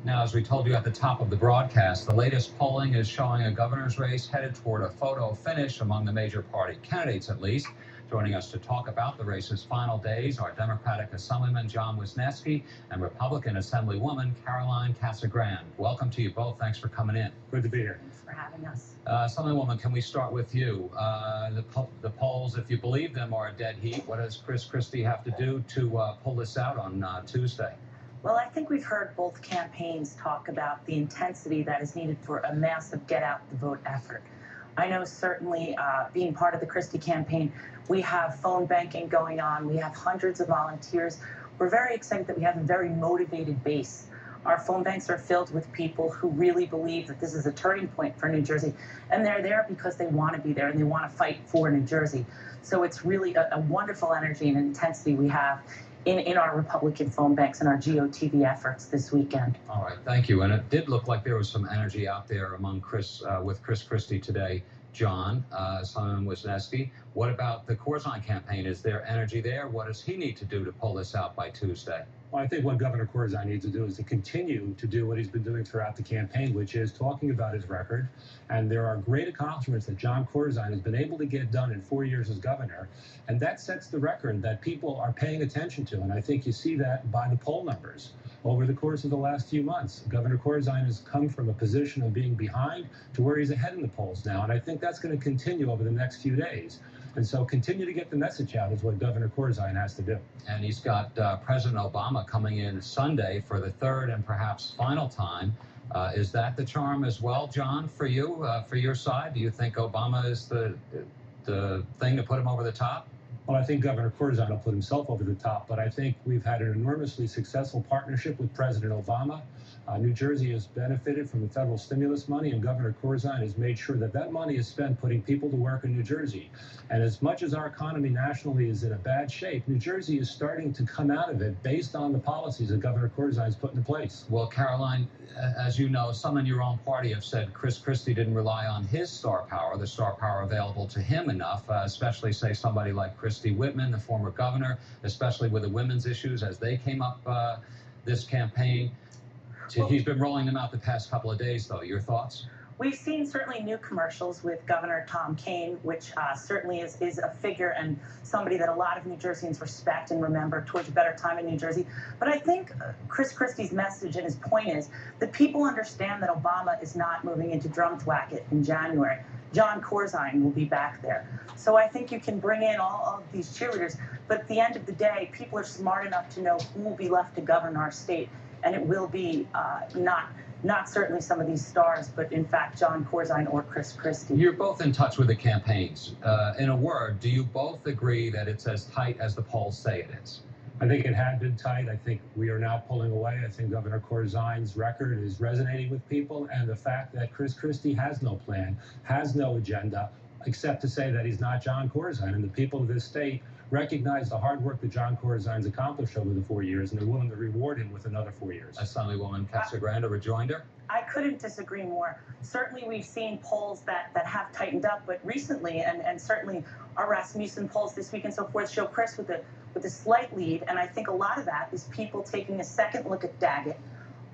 Now, as we told you at the top of the broadcast, the latest polling is showing a governor's race headed toward a photo finish among the major party candidates, at least. Joining us to talk about the race's final days are Democratic Assemblyman John Wisniewski and Republican Assemblywoman Caroline Casagrande. Welcome to you both. Thanks for coming in. Good to be here. Thanks for having us. Assemblywoman, can we start with you? The polls, if you believe them, are a dead heat. What does Chris Christie have to do to pull this out on Tuesday? Well, I think we've heard both campaigns talk about the intensity that is needed for a massive get-out-the-vote effort. I know certainly being part of the Christie campaign, we have phone banking going on. We have hundreds of volunteers. We're very excited that we have a very motivated base. Our phone banks are filled with people who really believe that this is a turning point for New Jersey, and they're there because they want to be there and they want to fight for New Jersey. So it's really a wonderful energy and intensity we have in our Republican phone banks and our GOTV efforts this weekend. All right, thank you. And it did look like there was some energy out there among with Chris Christie today. John, Assemblyman Wisniewski, what about the Corzine campaign? Is there energy there? What does he need to do to pull this out by Tuesday? Well, I think what Governor Corzine needs to do is to continue to do what he's been doing throughout the campaign, which is talking about his record. And there are great accomplishments that John Corzine has been able to get done in 4 years as governor. And that sets the record that people are paying attention to. And I think you see that by the poll numbers. Over the course of the last few months, Governor Corzine has come from a position of being behind to where he's ahead in the polls now. And I think that's going to continue over the next few days. And so continue to get the message out is what Governor Corzine has to do. And he's got President Obama coming in Sunday for the third and perhaps final time. Is that the charm as well, John, for you, for your side? Do you think Obama is the thing to put him over the top? Well, I think Governor Corzine will put himself over the top, but I think we've had an enormously successful partnership with President Obama. New Jersey has benefited from the federal stimulus money, and Governor Corzine has made sure that that money is spent putting people to work in New Jersey. And as much as our economy nationally is in a bad shape, New Jersey is starting to come out of it based on the policies that Governor Corzine has put into place. Well, Caroline, as you know, some in your own party have said Chris Christie didn't rely on his star power, the star power available to him enough, especially, say, somebody like Christy Whitman, the former governor, especially with the women's issues as they came up this campaign. He's been rolling them out the past couple of days, though. Your thoughts? We've seen certainly new commercials with Governor Tom Kean, which certainly is a figure and somebody that a lot of New Jerseyans respect and remember towards a better time in New Jersey. But I think Chris Christie's message and his point is that people understand that Obama is not moving into Drumthwacket in January. John Corzine will be back there. So I think you can bring in all of these cheerleaders, but at the end of the day, people are smart enough to know who will be left to govern our state. And it will be not certainly some of these stars, but in fact, John Corzine or Chris Christie. You're both in touch with the campaigns. In a word, do you both agree that it's as tight as the polls say it is? I think it had been tight. I think we are now pulling away. I think Governor Corzine's record is resonating with people, and the fact that Chris Christie has no plan, has no agenda, except to say that he's not John Corzine, and the people of this state recognize the hard work that John Corzine's accomplished over the 4 years, and they're willing to reward him with another 4 years. Assemblywoman Casagrande, a rejoinder? I couldn't disagree more. Certainly, we've seen polls that have tightened up, but recently, and certainly our Rasmussen polls this week and so forth, show Chris with a slight lead, and I think a lot of that is people taking a second look at Daggett,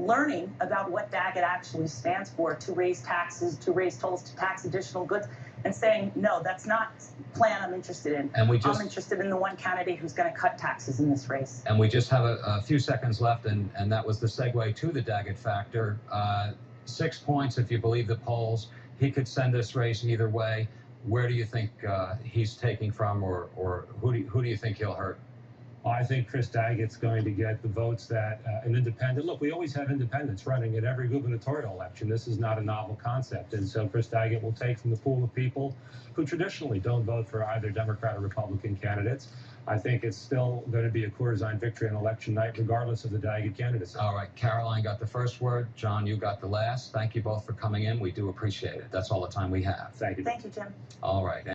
learning about what Daggett actually stands for, to raise taxes, to raise tolls, to tax additional goods, and saying, no, that's not the plan I'm interested in. And I'm interested in the one candidate who's going to cut taxes in this race. And we just have a few seconds left, and that was the segue to the Daggett factor. 6 points, if you believe the polls. He could send this race either way. Where do you think he's taking from, or who do you think he'll hurt? I think Chris Daggett's going to get the votes that an independent. Look, we always have independents running at every gubernatorial election. This is not a novel concept. And so Chris Daggett will take from the pool of people who traditionally don't vote for either Democrat or Republican candidates. I think it's still going to be a Corzine victory on election night, regardless of the Daggett candidacy. All right, Caroline got the first word. John, you got the last. Thank you both for coming in. We do appreciate it. That's all the time we have. Thank you. Thank you, Jim. All right.